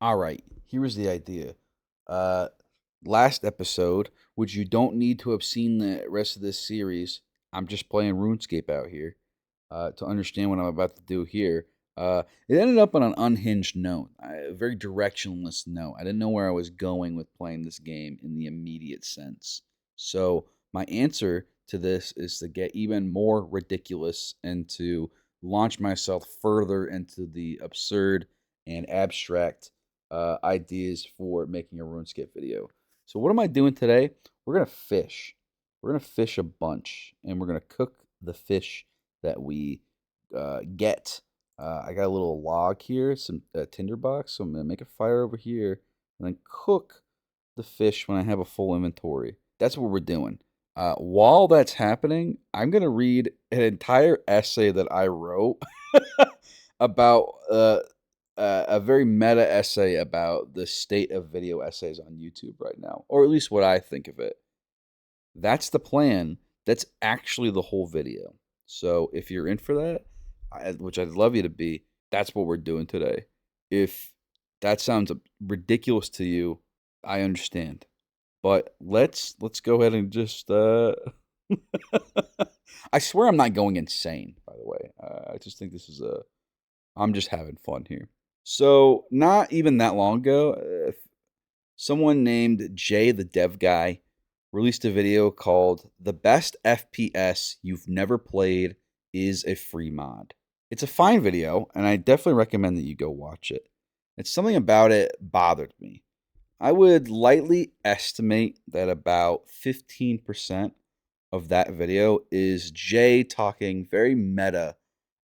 All right, here's the idea. Uh, Last episode, which you don't need to have seen the rest of this series. I'm just playing RuneScape out here to understand what I'm about to do here. It ended up on an unhinged note, a very directionless note. I didn't know where I was going with playing this game in the immediate sense. So my answer to this is to get even more ridiculous and to launch myself further into the absurd and abstract ideas for making a RuneScape video. So what am I doing today? We're gonna fish. We're gonna fish a bunch, and we're gonna cook the fish that we get. I got a little log here, some tinderbox. So I'm gonna make a fire over here, and then cook the fish when I have a full inventory. That's what we're doing. While that's happening, I'm gonna read an entire essay that I wrote about a very meta essay about the state of video essays on YouTube right now, or at least what I think of it. That's the plan. That's actually the whole video. So if you're in for that, which I'd love you to be, that's what we're doing today. If that sounds ridiculous to you, I understand. But let's go ahead and just I swear I'm not going insane, by the way. I just think this is a I'm just having fun here. So, not even that long ago, someone named Jay the Dev Guy released a video called The Best FPS You've Never Played is a Free Mod. It's a fine video, and I definitely recommend that you go watch it. It's something about it bothered me. I would lightly estimate that about 15% of that video is Jay talking very meta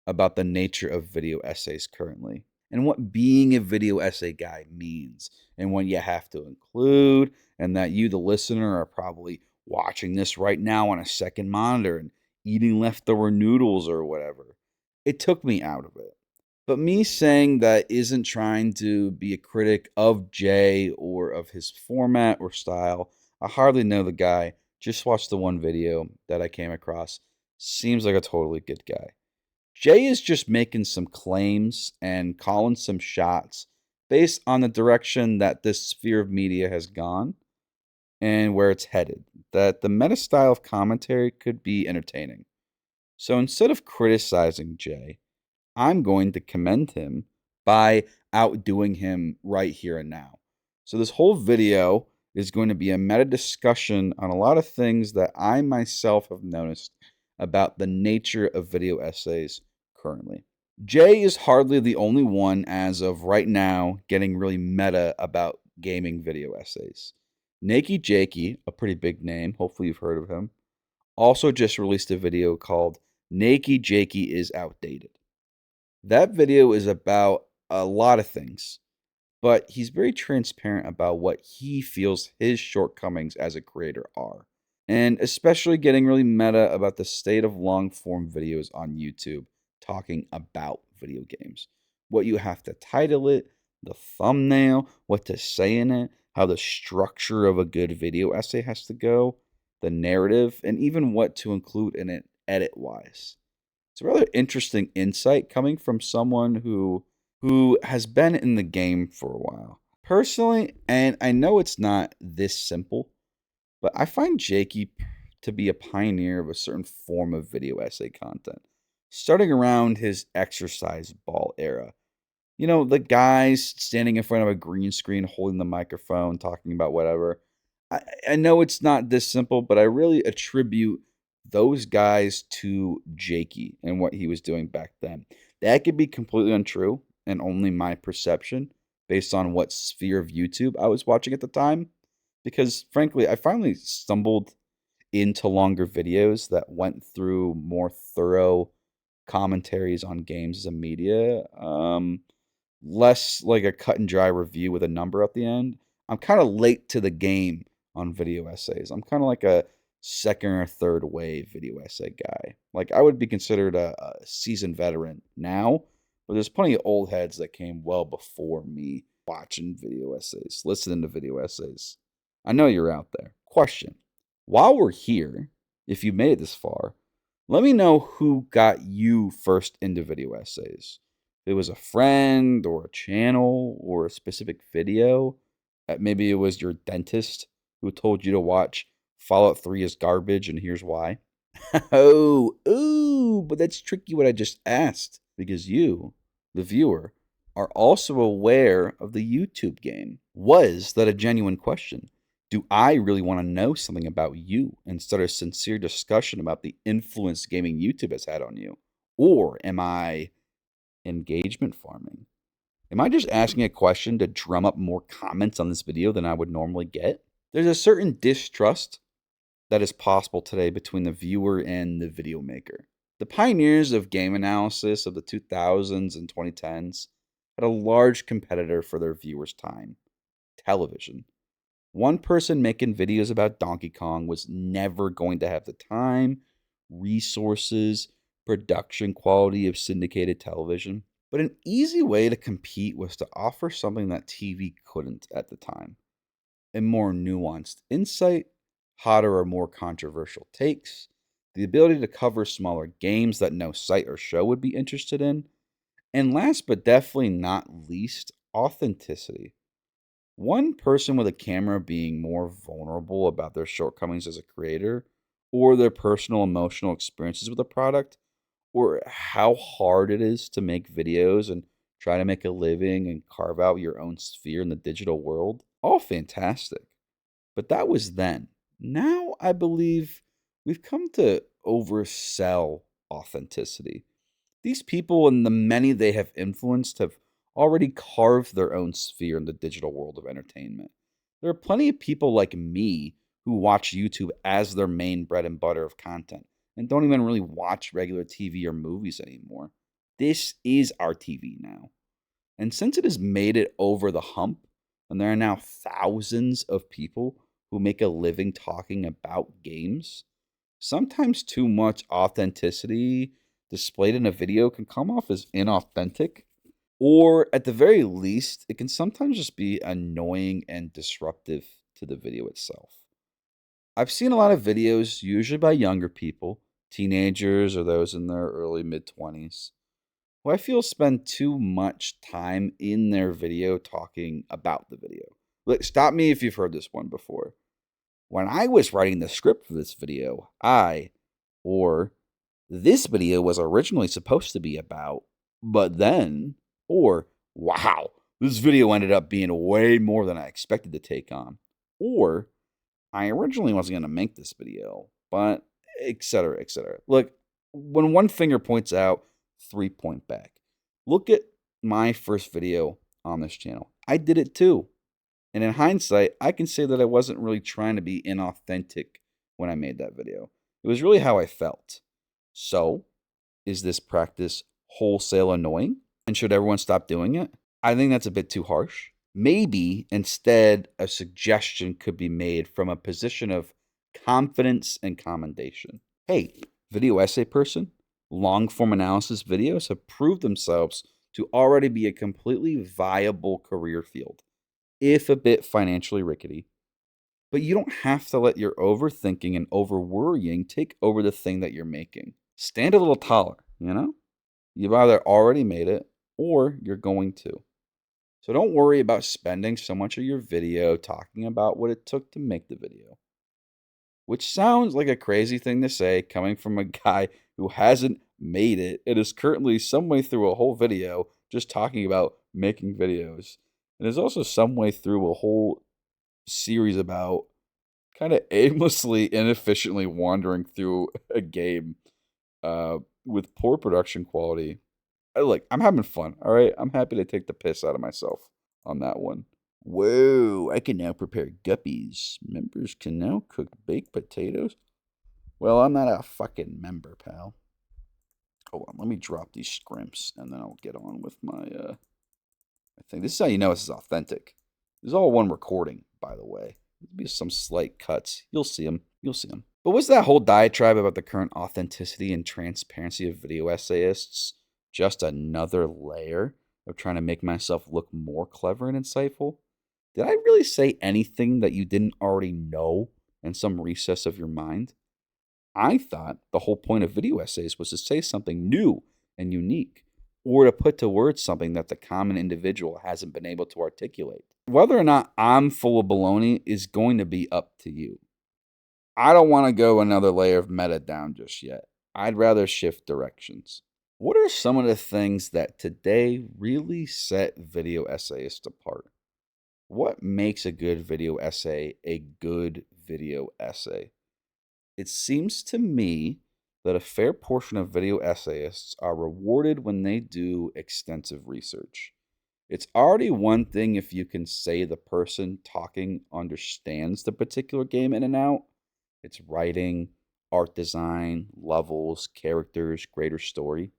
about the nature of video essays currently and what being a video essay guy means and what you have to include, and that you, the listener, are probably watching this right now on a second monitor and eating leftover noodles or whatever. It took me out of it. But me saying that isn't trying to be a critic of Jay or of his format or style. I hardly know the guy. Just watched the one video that I came across. Seems like a totally good guy. Jay is just making some claims and calling some shots based on the direction that this sphere of media has gone and where it's headed. That the meta style of commentary could be entertaining. So instead of criticizing Jay, I'm going to commend him by outdoing him right here and now. So this whole video is going to be a meta discussion on a lot of things that I myself have noticed about the nature of video essays currently. Jay is hardly the only one as of right now getting really meta about gaming video essays. Nakey Jakey, a pretty big name, hopefully you've heard of him, also just released a video called Nakey Jakey is Outdated. That video is about a lot of things, but he's very transparent about what he feels his shortcomings as a creator are, and especially getting really meta about the state of long form videos on YouTube talking about video games. What you have to title it, the thumbnail, what to say in it, how the structure of a good video essay has to go, the narrative, and even what to include in it edit wise. It's a rather interesting insight coming from someone who has been in the game for a while. Personally, and I know it's not this simple, but I find Jakey to be a pioneer of a certain form of video essay content, starting around his exercise ball era. You know, the guys standing in front of a green screen holding the microphone, talking about whatever. I know it's not this simple, but I really attribute those guys to Jakey and what he was doing back then. That could be completely untrue and only my perception based on what sphere of YouTube I was watching at the time. Because frankly, I finally stumbled into longer videos that went through more thorough commentaries on games as a media. Less like a cut and dry review with a number at the end. I'm kind of late to the game on video essays. I'm kind of like a second or third wave video essay guy. Like I would be considered a seasoned veteran now, but there's plenty of old heads that came well before me watching video essays, listening to video essays. I know you're out there. Question. While we're here, if you made it this far, let me know who got you first into video essays. If it was a friend or a channel or a specific video, maybe it was your dentist who told you to watch Fallout 3 is garbage and here's why. Oh, ooh, but that's tricky what I just asked because you, the viewer, are also aware of the YouTube game. Was that a genuine question? Do I really want to know something about you instead of sincere discussion about the influence gaming YouTube has had on you? Or am I engagement farming? Am I just asking a question to drum up more comments on this video than I would normally get? There's a certain distrust that is possible today between the viewer and the video maker. The pioneers of game analysis of the 2000s and 2010s had a large competitor for their viewers' time: television. One person making videos about Donkey Kong was never going to have the time, resources, production quality of syndicated television. But an easy way to compete was to offer something that TV couldn't at the time: a more nuanced insight, hotter or more controversial takes, the ability to cover smaller games that no site or show would be interested in, and last but definitely not least, authenticity. One person with a camera being more vulnerable about their shortcomings as a creator, or their personal emotional experiences with a product, or how hard it is to make videos and try to make a living and carve out your own sphere in the digital world. All fantastic. But that was then. Now I believe we've come to oversell authenticity. These people and the many they have influenced have already carved their own sphere in the digital world of entertainment. There are plenty of people like me who watch YouTube as their main bread and butter of content and don't even really watch regular TV or movies anymore. This is our TV now. And since it has made it over the hump, and there are now thousands of people who make a living talking about games, sometimes too much authenticity displayed in a video can come off as inauthentic, or at the very least, it can sometimes just be annoying and disruptive to the video itself. I've seen a lot of videos, usually by younger people, teenagers or those in their early mid 20s, who I feel spend too much time in their video talking about the video. Look, stop me if you've heard this one before. When I was writing the script for this video, or this video was originally supposed to be about, but then, or wow, this video ended up being way more than I expected to take on, or I originally wasn't going to make this video, but etc., etc. Look, when one finger points out, three point back. Look at my first video on this channel. I did it too. And in hindsight, I can say that I wasn't really trying to be inauthentic when I made that video. It was really how I felt. So, is this practice wholesale annoying? And should everyone stop doing it? I think that's a bit too harsh. Maybe instead, a suggestion could be made from a position of confidence and commendation. Hey, video essay person, long form analysis videos have proved themselves to already be a completely viable career field, if a bit financially rickety. But you don't have to let your overthinking and over worrying take over the thing that you're making. Stand a little taller, you know? You've either already made it or you're going to. So don't worry about spending so much of your video talking about what it took to make the video. Which sounds like a crazy thing to say coming from a guy who hasn't made it and is currently some way through a whole video just talking about making videos. And is also some way through a whole series about kind of aimlessly, inefficiently wandering through a game with poor production quality. Look, I'm having fun, all right? I'm happy to take the piss out of myself on that one. Whoa, I can now prepare guppies. Members can now cook baked potatoes? Well, I'm not a fucking member, pal. Hold on, let me drop these scrimps, and then I'll get on with my thing. This is how you know this is authentic. This is all one recording, by the way. There'll be some slight cuts. You'll see them. You'll see them. But was that whole diatribe about the current authenticity and transparency of video essayists just another layer of trying to make myself look more clever and insightful? Did I really say anything that you didn't already know in some recess of your mind? I thought the whole point of video essays was to say something new and unique, or to put to words something that the common individual hasn't been able to articulate. Whether or not I'm full of baloney is going to be up to you. I don't want to go another layer of meta down just yet. I'd rather shift directions. What are some of the things that today really set video essayists apart? What makes a good video essay a good video essay? It seems to me that a fair portion of video essayists are rewarded when they do extensive research. It's already one thing if you can say the person talking understands the particular game in and out. It's writing, art design, levels, characters, greater story.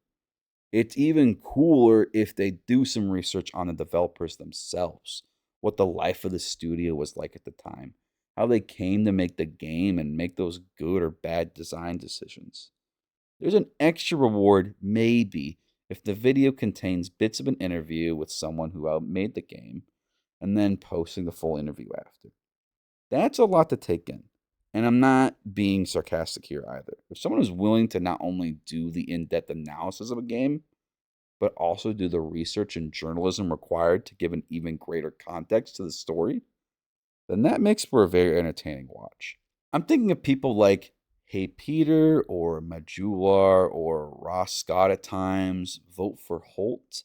It's even cooler if they do some research on the developers themselves, what the life of the studio was like at the time, how they came to make the game and make those good or bad design decisions. There's an extra reward, maybe, if the video contains bits of an interview with someone who made the game and then posting the full interview after. That's a lot to take in. And I'm not being sarcastic here either. If someone is willing to not only do the in depth analysis of a game, but also do the research and journalism required to give an even greater context to the story, then that makes for a very entertaining watch. I'm thinking of people like Hey Peter or Majular or Ross Scott at times, Vote for Holt.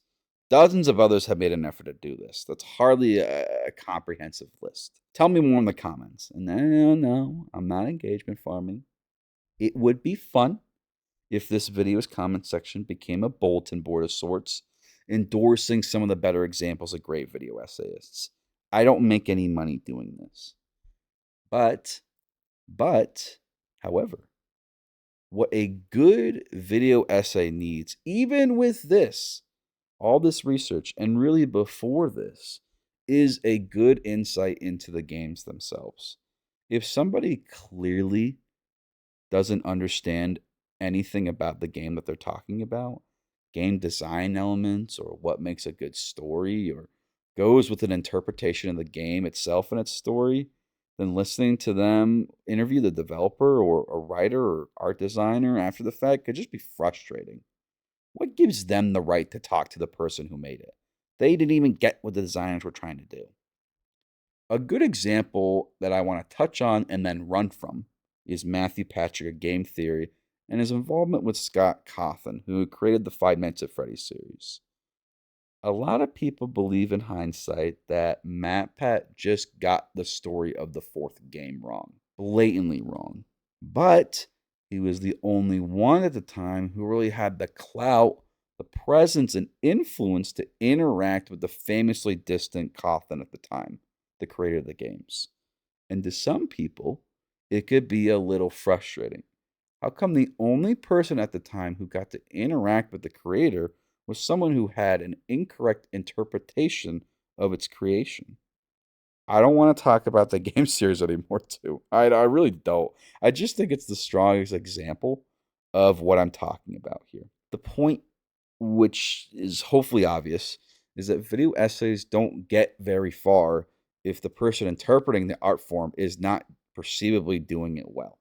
Dozens of others have made an effort to do this. That's hardly a comprehensive list. Tell me more in the comments. And no, I'm not engagement farming. It would be fun if this video's comment section became a bulletin board of sorts, endorsing some of the better examples of great video essayists. I don't make any money doing this. But, however, what a good video essay needs, even with this, all this research, and really before this, is a good insight into the games themselves. If somebody clearly doesn't understand anything about the game that they're talking about, game design elements, or what makes a good story, or goes with an interpretation of the game itself and its story, then listening to them interview the developer or a writer or art designer after the fact could just be frustrating. What gives them the right to talk to the person who made it? They didn't even get what the designers were trying to do. A good example that I want to touch on and then run from is Matthew Patrick of Game Theory and his involvement with Scott Cawthon, who created the Five Nights at Freddy's series. A lot of people believe in hindsight that MatPat just got the story of the fourth game wrong, blatantly wrong. But he was the only one at the time who really had the clout, the presence, and influence to interact with the famously distant Cawthon at the time, the creator of the games. And to some people, it could be a little frustrating. How come the only person at the time who got to interact with the creator was someone who had an incorrect interpretation of its creation? I don't want to talk about the game series anymore, too. I really don't. I just think it's the strongest example of what I'm talking about here. The point, which is hopefully obvious, is that video essays don't get very far if the person interpreting the art form is not perceivably doing it well.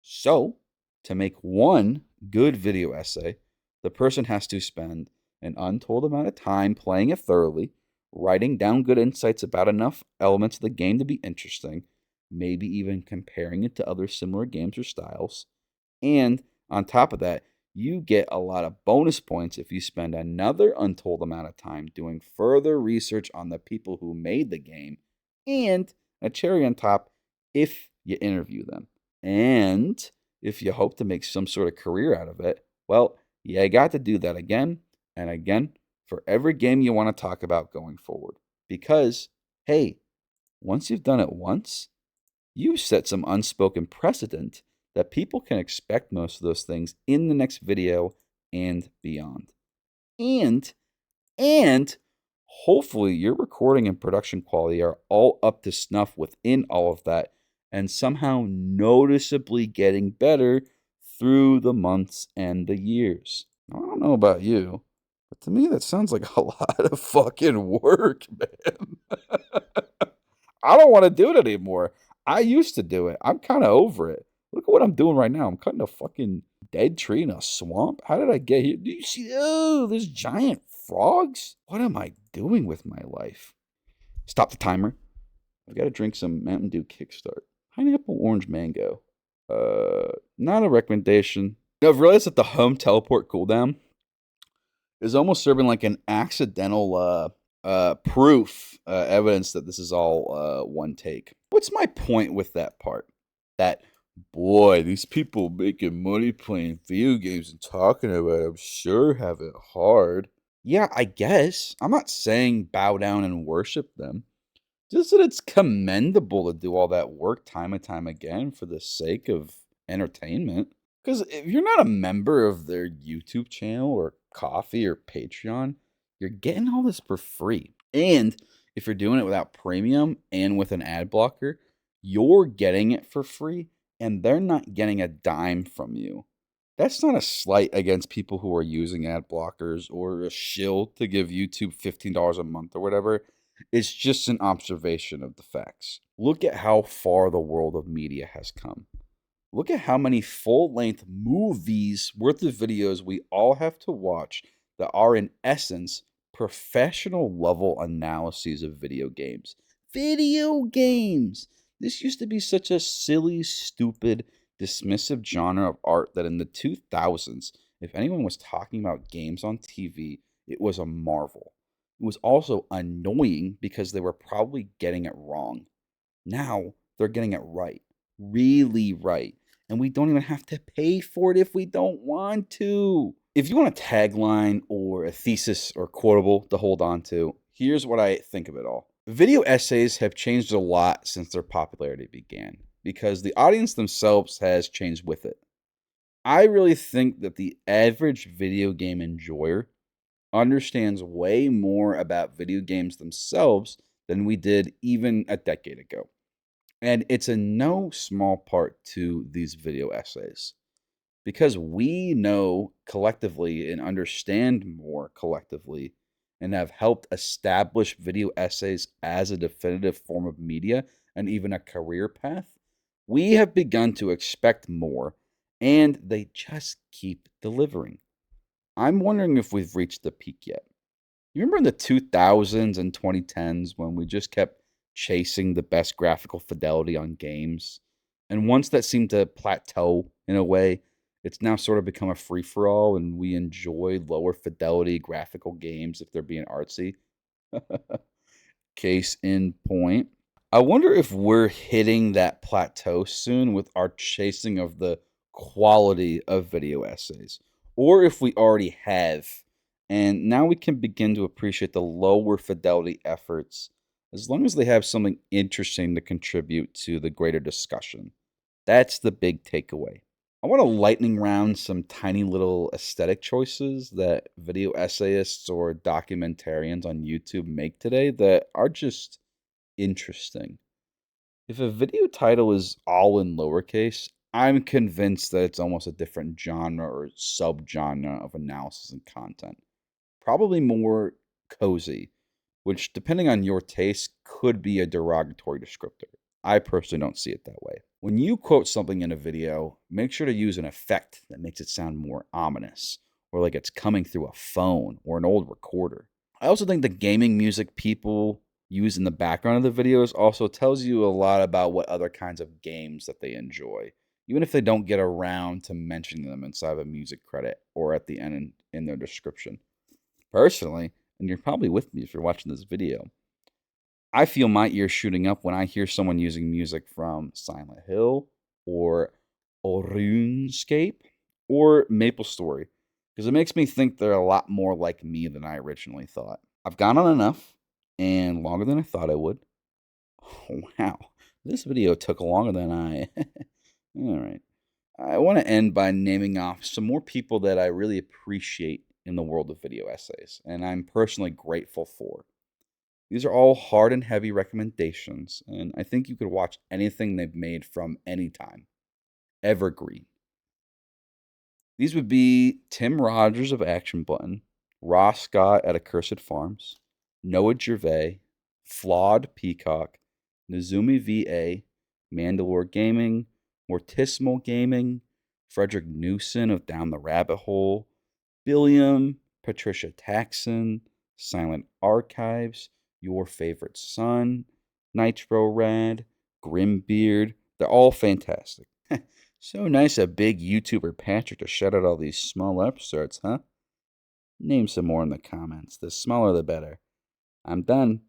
So, to make one good video essay, the person has to spend an untold amount of time playing it thoroughly, writing down good insights about enough elements of the game to be interesting, maybe even comparing it to other similar games or styles. And on top of that, you get a lot of bonus points if you spend another untold amount of time doing further research on the people who made the game, and a cherry on top if you interview them. And if you hope to make some sort of career out of it, well, you got to do that again and again for every game you want to talk about going forward. Because, hey, once you've done it once, you've set some unspoken precedent that people can expect most of those things in the next video and beyond. And hopefully your recording and production quality are all up to snuff within all of that and somehow noticeably getting better through the months and the years. Now, I don't know about you, but to me that sounds like a lot of fucking work, man. I don't want to do it anymore. I used to do it. I'm kind of over it. Look at what I'm doing right now. I'm cutting a fucking Dead tree in a swamp? How did I get here? Do you see? Oh, there's giant frogs? What am I doing with my life? Stop the timer. I've got to drink some Mountain Dew Kickstart. Pineapple, orange, mango. Not a recommendation. I've realized that the home teleport cooldown is almost serving like an accidental proof, evidence that this is all one take. What's my point with that part? That, boy, these people making money playing video games and talking about it, I'm sure have it hard. Yeah, I guess. I'm not saying bow down and worship them. Just that it's commendable to do all that work time and time again for the sake of entertainment. Because if you're not a member of their YouTube channel or Coffee or Patreon, you're getting all this for free. And if you're doing it without premium and with an ad blocker, you're getting it for free and they're not getting a dime from you. That's not a slight against people who are using ad blockers or a shill to give YouTube $15 a month or whatever. It's just an observation of the facts. Look at how far the world of media has come. Look at how many full-length movies worth of videos we all have to watch that are, in essence, professional level analyses of video games. Video games! This used to be such a silly, stupid, dismissive genre of art that in the 2000s, if anyone was talking about games on TV, it was a marvel. It was also annoying because they were probably getting it wrong. Now, they're getting it right. Really right. And we don't even have to pay for it if we don't want to. If you want a tagline or a thesis or quotable to hold on to, here's what I think of it all. Video essays have changed a lot since their popularity began because the audience themselves has changed with it. I really think that the average video game enjoyer understands way more about video games themselves than we did even a decade ago. And it's in no small part to these video essays. Because we know collectively and understand more collectively and have helped establish video essays as a definitive form of media and even a career path, we have begun to expect more and they just keep delivering. I'm wondering if we've reached the peak yet. You remember in the 2000s and 2010s when we just kept chasing the best graphical fidelity on games? And once that seemed to plateau in a way, it's now sort of become a free for all, and we enjoy lower fidelity graphical games if they're being artsy. Case in point. I wonder if we're hitting that plateau soon with our chasing of the quality of video essays, or if we already have, and now we can begin to appreciate the lower fidelity efforts as long as they have something interesting to contribute to the greater discussion. That's the big takeaway. I want to lightning round some tiny little aesthetic choices that video essayists or documentarians on YouTube make today that are just interesting. If a video title is all in lowercase, I'm convinced that it's almost a different genre or subgenre of analysis and content. Probably more cozy, which, depending on your taste, could be a derogatory descriptor. I personally don't see it that way. When you quote something in a video, make sure to use an effect that makes it sound more ominous, or like it's coming through a phone or an old recorder. I also think the gaming music people use in the background of the videos also tells you a lot about what other kinds of games that they enjoy, even if they don't get around to mentioning them inside of a music credit or at the end in their description. Personally, and you're probably with me if you're watching this video, I feel my ears shooting up when I hear someone using music from Silent Hill or RuneScape or MapleStory because it makes me think they're a lot more like me than I originally thought. I've gone on enough and longer than I thought I would. Wow, this video took longer than I... All right. I want to end by naming off some more people that I really appreciate in the world of video essays, and I'm personally grateful for. These are all hard and heavy recommendations, and I think you could watch anything they've made from any time. Evergreen. These would be Tim Rogers of Action Button, Ross Scott at Accursed Farms, Noah Gervais, Flawed Peacock, Nizumi VA, Mandalore Gaming, Mortismal Gaming, Frederick Newson of Down the Rabbit Hole, Billiam, Patricia Taxon, Silent Archives, Your Favorite Son, Nitro Rad, Grimbeard. They're all fantastic. So nice of big YouTuber Patrick to shout out all these small episodes, huh? Name some more in the comments. The smaller the better. I'm done.